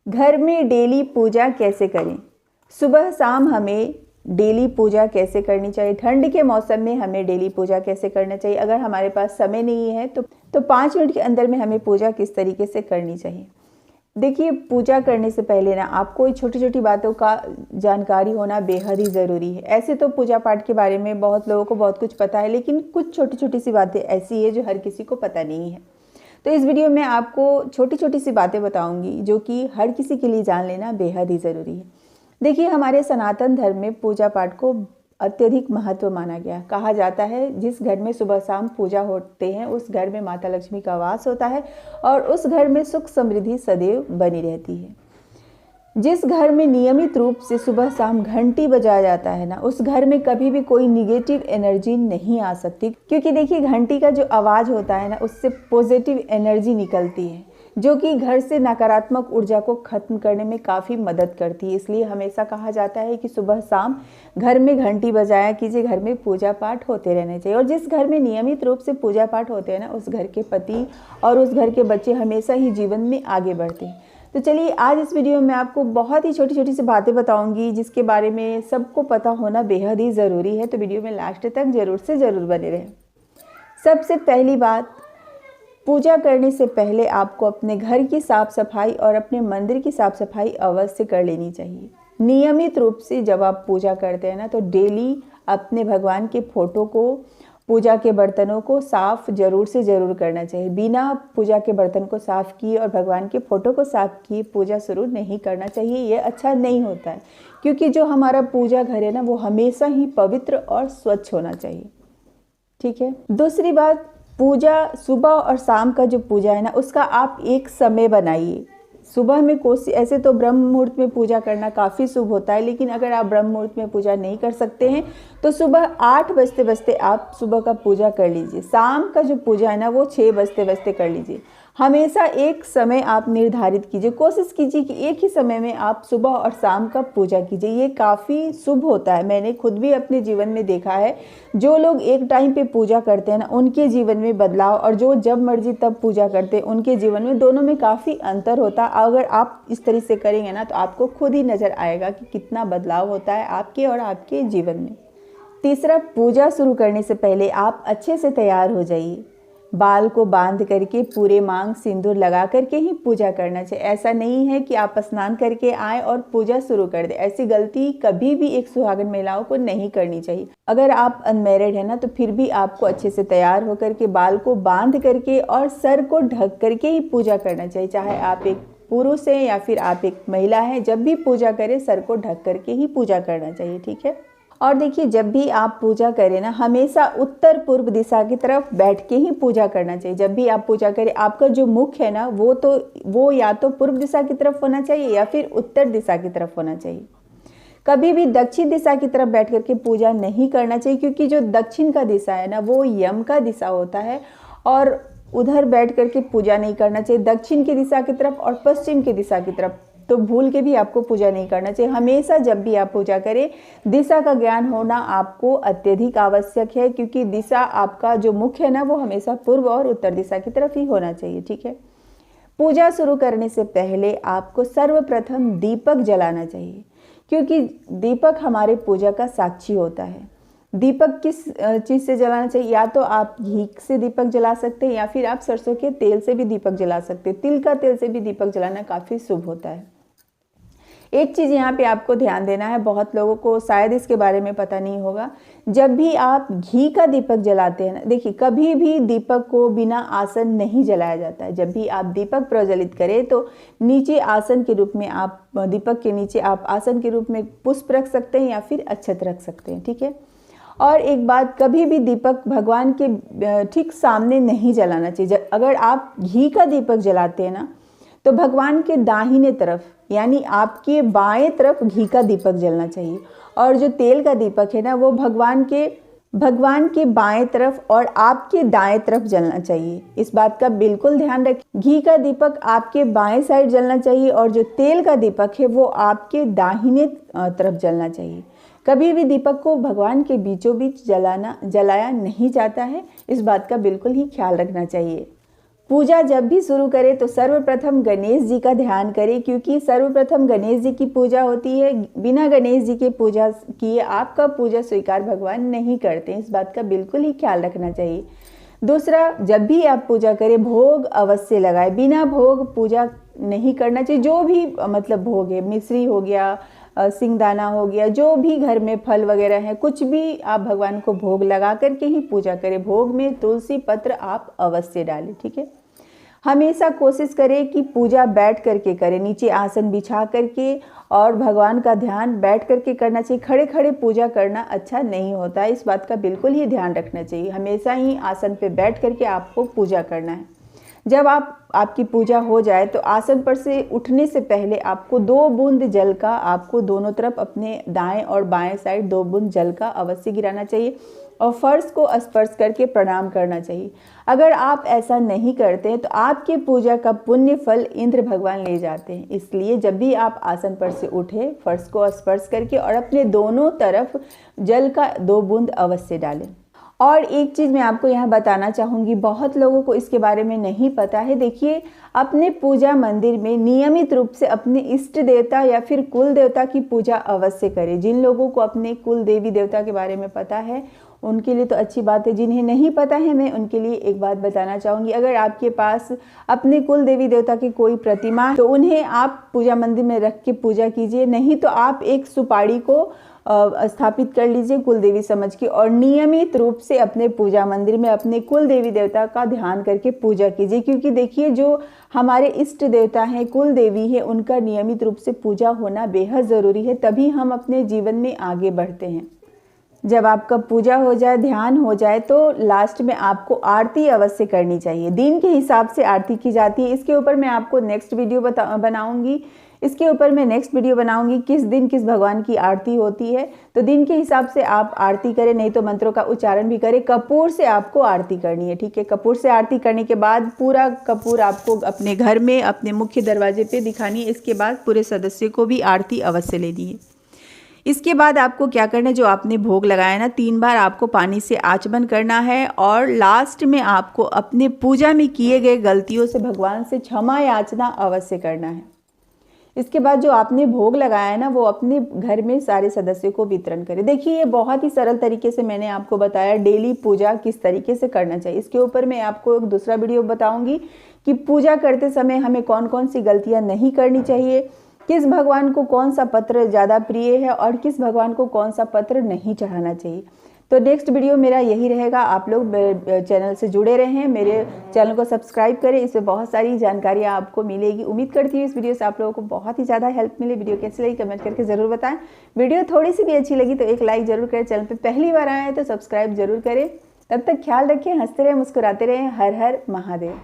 घर में डेली पूजा कैसे करें? सुबह शाम हमें डेली पूजा कैसे करनी चाहिए? ठंड के मौसम में हमें डेली पूजा कैसे करना चाहिए? अगर हमारे पास समय नहीं है तो 5 मिनट के अंदर में हमें पूजा किस तरीके से करनी चाहिए? देखिए, पूजा करने से पहले ना आपको छोटी छोटी बातों का जानकारी होना बेहद ही ज़रूरी है। ऐसे तो पूजा पाठ के बारे में बहुत लोगों को बहुत कुछ पता है, लेकिन कुछ छोटी छोटी सी बातें ऐसी है जो हर किसी को पता नहीं है। तो इस वीडियो में आपको छोटी छोटी सी बातें बताऊंगी जो कि हर किसी के लिए जान लेना बेहद ही ज़रूरी है। देखिए, हमारे सनातन धर्म में पूजा पाठ को अत्यधिक महत्व माना गया। कहा जाता है जिस घर में सुबह शाम पूजा होते हैं उस घर में माता लक्ष्मी का वास होता है और उस घर में सुख समृद्धि सदैव बनी रहती है। जिस घर में नियमित रूप से सुबह शाम घंटी बजाया जाता है ना, उस घर में कभी भी कोई निगेटिव एनर्जी नहीं आ सकती, क्योंकि देखिए घंटी का जो आवाज़ होता है ना, उससे पॉजिटिव एनर्जी निकलती है जो कि घर से नकारात्मक ऊर्जा को खत्म करने में काफ़ी मदद करती है। इसलिए हमेशा कहा जाता है कि सुबह शाम घर में घंटी बजाया कीजिए, घर में पूजा पाठ होते रहने चाहिए। और जिस घर में नियमित रूप से पूजा पाठ होते हैं ना, उस घर के पति और उस घर के बच्चे हमेशा ही जीवन में आगे बढ़ते हैं। तो चलिए, आज इस वीडियो में आपको बहुत ही छोटी छोटी सी बातें बताऊंगी जिसके बारे में सबको पता होना बेहद ही ज़रूरी है। तो वीडियो में लास्ट तक ज़रूर से ज़रूर बने रहें। सबसे पहली बात, पूजा करने से पहले आपको अपने घर की साफ़ सफाई और अपने मंदिर की साफ़ सफाई अवश्य कर लेनी चाहिए। नियमित रूप से जब आप पूजा करते हैं ना, तो डेली अपने भगवान के फ़ोटो को, पूजा के बर्तनों को साफ़ ज़रूर से ज़रूर करना चाहिए। बिना पूजा के बर्तन को साफ़ किए और भगवान के फ़ोटो को साफ़ किए पूजा शुरू नहीं करना चाहिए। ये अच्छा नहीं होता है, क्योंकि जो हमारा पूजा घर है ना, वो हमेशा ही पवित्र और स्वच्छ होना चाहिए। ठीक है। दूसरी बात, पूजा सुबह और शाम का जो पूजा है ना, उसका आप एक समय बनाइए। सुबह में कोशिश, ऐसे तो ब्रह्म मुहूर्त में पूजा करना काफ़ी शुभ होता है, लेकिन अगर आप ब्रह्म मुहूर्त में पूजा नहीं कर सकते हैं तो सुबह 8 बजते बजते आप सुबह का पूजा कर लीजिए। शाम का जो पूजा है ना, वो 6 बजते बजते कर लीजिए। हमेशा एक समय आप निर्धारित कीजिए। कोशिश कीजिए कि एक ही समय में आप सुबह और शाम का पूजा कीजिए। ये काफ़ी शुभ होता है। मैंने खुद भी अपने जीवन में देखा है, जो लोग एक टाइम पे पूजा करते हैं ना, उनके जीवन में बदलाव, और जो जब मर्जी तब पूजा करते हैं उनके जीवन में, दोनों में काफ़ी अंतर होता है। अगर आप इस तरह से करेंगे ना, तो आपको खुद ही नज़र आएगा कि कितना बदलाव होता है आपके और आपके जीवन में। तीसरा, पूजा शुरू करने से पहले आप अच्छे से तैयार हो जाइए। बाल को बांध करके, पूरे मांग सिंदूर लगा करके ही पूजा करना चाहिए। ऐसा नहीं है कि आप स्नान करके आए और पूजा शुरू कर दें। ऐसी गलती कभी भी एक सुहागन महिलाओं को नहीं करनी चाहिए। अगर आप अनमैरिड है ना, तो फिर भी आपको अच्छे से तैयार होकर के, बाल को बांध करके और सर को ढक करके ही पूजा करना चाहिए। चाहे आप एक पुरुष हैं या फिर आप एक महिला हैं, जब भी पूजा करें सर को ढक करके ही पूजा करना चाहिए। ठीक है। और देखिए, जब भी आप पूजा करें ना, हमेशा उत्तर पूर्व दिशा की तरफ बैठ के ही पूजा करना चाहिए। जब भी आप पूजा करें, आपका जो मुख है ना, वो या तो पूर्व दिशा की तरफ होना चाहिए या फिर उत्तर दिशा की तरफ होना चाहिए। कभी भी दक्षिण दिशा की तरफ बैठ करके पूजा नहीं करना चाहिए, क्योंकि जो दक्षिण का दिशा है ना, वो यम का दिशा होता है और उधर बैठ करके पूजा नहीं करना चाहिए। दक्षिण की दिशा की तरफ और पश्चिम की दिशा की तरफ तो भूल के भी आपको पूजा नहीं करना चाहिए। हमेशा जब भी आप पूजा करें, दिशा का ज्ञान होना आपको अत्यधिक आवश्यक है, क्योंकि दिशा, आपका जो मुख है ना, वो हमेशा पूर्व और उत्तर दिशा की तरफ ही होना चाहिए। ठीक है। पूजा शुरू करने से पहले आपको सर्वप्रथम दीपक जलाना चाहिए, क्योंकि दीपक हमारे पूजा का साक्षी होता है। दीपक किस चीज़ से जलाना चाहिए? या तो आप घी से दीपक जला सकते हैं या फिर आप सरसों के तेल से भी दीपक जला सकते हैं। तिल का तेल से भी दीपक जलाना काफ़ी शुभ होता है। एक चीज़ यहाँ पे आपको ध्यान देना है, बहुत लोगों को शायद इसके बारे में पता नहीं होगा। जब भी आप घी का दीपक जलाते हैं ना, देखिए कभी भी दीपक को बिना आसन नहीं जलाया जाता है। जब भी आप दीपक प्रज्वलित करें तो नीचे आसन के रूप में, आप दीपक के नीचे आप आसन के रूप में पुष्प रख सकते हैं या फिर अक्षत रख सकते हैं। ठीक है। और एक बात, कभी भी दीपक भगवान के ठीक सामने नहीं जलाना चाहिए। अगर आप घी का दीपक जलाते हैं ना, तो भगवान के दाहिने तरफ, यानी आपके बाएं तरफ घी का दीपक जलना चाहिए। और जो तेल का दीपक है ना, वो भगवान के बाएं तरफ और आपके दाएं तरफ जलना चाहिए। इस बात का बिल्कुल ध्यान रखें। घी का दीपक आपके बाएं साइड जलना चाहिए और जो तेल का दीपक है वो आपके दाहिने तरफ जलना चाहिए। कभी भी दीपक को भगवान के बीचों बीच जलाया नहीं जाता है। इस बात का बिल्कुल ही ख्याल रखना चाहिए। पूजा जब भी शुरू करें तो सर्वप्रथम गणेश जी का ध्यान करें, क्योंकि सर्वप्रथम गणेश जी की पूजा होती है। बिना गणेश जी की पूजा किए आपका पूजा स्वीकार भगवान नहीं करते, इस बात का बिल्कुल ही ख्याल रखना चाहिए। दूसरा, जब भी आप पूजा करें भोग अवश्य लगाए, बिना भोग पूजा नहीं करना चाहिए। जो भी मतलब भोग है, मिश्री हो गया, सिंगदाना हो गया, जो भी घर में फल वगैरह है, कुछ भी आप भगवान को भोग लगा करके ही पूजा करें। भोग में तुलसी पत्र आप अवश्य डालें, ठीक है। हमेशा कोशिश करें कि पूजा बैठ करके करें, नीचे आसन बिछा करके, और भगवान का ध्यान बैठ करके करना चाहिए। खड़े खड़े पूजा करना अच्छा नहीं होता है, इस बात का बिल्कुल ही ध्यान रखना चाहिए। हमेशा ही आसन पे बैठ करके आपको पूजा करना है। जब आपकी पूजा हो जाए तो आसन पर से उठने से पहले आपको 2 बूंद जल का, आपको दोनों तरफ अपने दाएं और बाएं साइड 2 बूंद जल का अवश्य गिराना चाहिए और फर्श को स्पर्श करके प्रणाम करना चाहिए। अगर आप ऐसा नहीं करते हैं तो आपके पूजा का पुण्य फल इंद्र भगवान ले जाते हैं। इसलिए जब भी आप आसन पर से उठे, फर्श को स्पर्श करके और अपने दोनों तरफ जल का 2 बूंद अवश्य डालें। और एक चीज़ मैं आपको यहाँ बताना चाहूँगी, बहुत लोगों को इसके बारे में नहीं पता है। देखिए, अपने पूजा मंदिर में नियमित रूप से अपने इष्ट देवता या फिर कुल देवता की पूजा अवश्य करें। जिन लोगों को अपने कुल देवी देवता के बारे में पता है उनके लिए तो अच्छी बात है, जिन्हें नहीं पता है मैं उनके लिए एक बात बताना चाहूँगी। अगर आपके पास अपने कुल देवी देवता की कोई प्रतिमा है तो उन्हें आप पूजा मंदिर में रख के पूजा कीजिए, नहीं तो आप एक सुपारी को स्थापित कर लीजिए कुल देवी समझ के, और नियमित रूप से अपने पूजा मंदिर में अपने कुल देवी देवता का ध्यान करके पूजा कीजिए। क्योंकि देखिए, जो हमारे इष्ट देवता हैं, कुल देवी है, उनका नियमित रूप से पूजा होना बेहद ज़रूरी है, तभी हम अपने जीवन में आगे बढ़ते हैं। जब आपका पूजा हो जाए, ध्यान हो जाए, तो लास्ट में आपको आरती अवश्य करनी चाहिए। दिन के हिसाब से आरती की जाती है। इसके ऊपर मैं आपको नेक्स्ट वीडियो बनाऊंगी। इसके ऊपर मैं नेक्स्ट वीडियो बनाऊंगी किस दिन किस भगवान की आरती होती है। तो दिन के हिसाब से आप आरती करें, नहीं तो मंत्रों का उच्चारण भी करें। कपूर से आपको आरती करनी है, ठीक है। कपूर से आरती करने के बाद पूरा कपूर आपको अपने घर में अपने मुख्य दरवाजे पे दिखानी है। इसके बाद पूरे सदस्य को भी आरती अवश्य लेनी है। इसके बाद आपको क्या करना है, जो आपने भोग लगाया ना, 3 बार आपको पानी से आचमन करना है और लास्ट में आपको अपने पूजा में किए गए गलतियों से भगवान से क्षमा याचना अवश्य करना है। इसके बाद जो आपने भोग लगाया है ना, वो अपने घर में सारे सदस्यों को वितरण करें। देखिए, ये बहुत ही सरल तरीके से मैंने आपको बताया डेली पूजा किस तरीके से करना चाहिए। इसके ऊपर मैं आपको एक दूसरा वीडियो बताऊंगी कि पूजा करते समय हमें कौन कौन सी गलतियां नहीं करनी चाहिए, किस भगवान को कौन सा पत्र ज़्यादा प्रिय है और किस भगवान को कौन सा पत्र नहीं चढ़ाना चाहिए। तो नेक्स्ट वीडियो मेरा यही रहेगा। आप लोग मेरे चैनल से जुड़े रहें, मेरे चैनल को सब्सक्राइब करें, इससे बहुत सारी जानकारियाँ आपको मिलेगी। उम्मीद करती हूँ इस वीडियो से आप लोगों को बहुत ही ज़्यादा हेल्प मिले। वीडियो कैसी लगी कमेंट करके ज़रूर बताएं। वीडियो थोड़ी सी भी अच्छी लगी तो एक लाइक ज़रूर करें। चैनल पर पहली बार आए हैं तो सब्सक्राइब जरूर करें। तब तक ख्याल रखें, हंसते रहें, मुस्कुराते रहें। हर हर महादेव।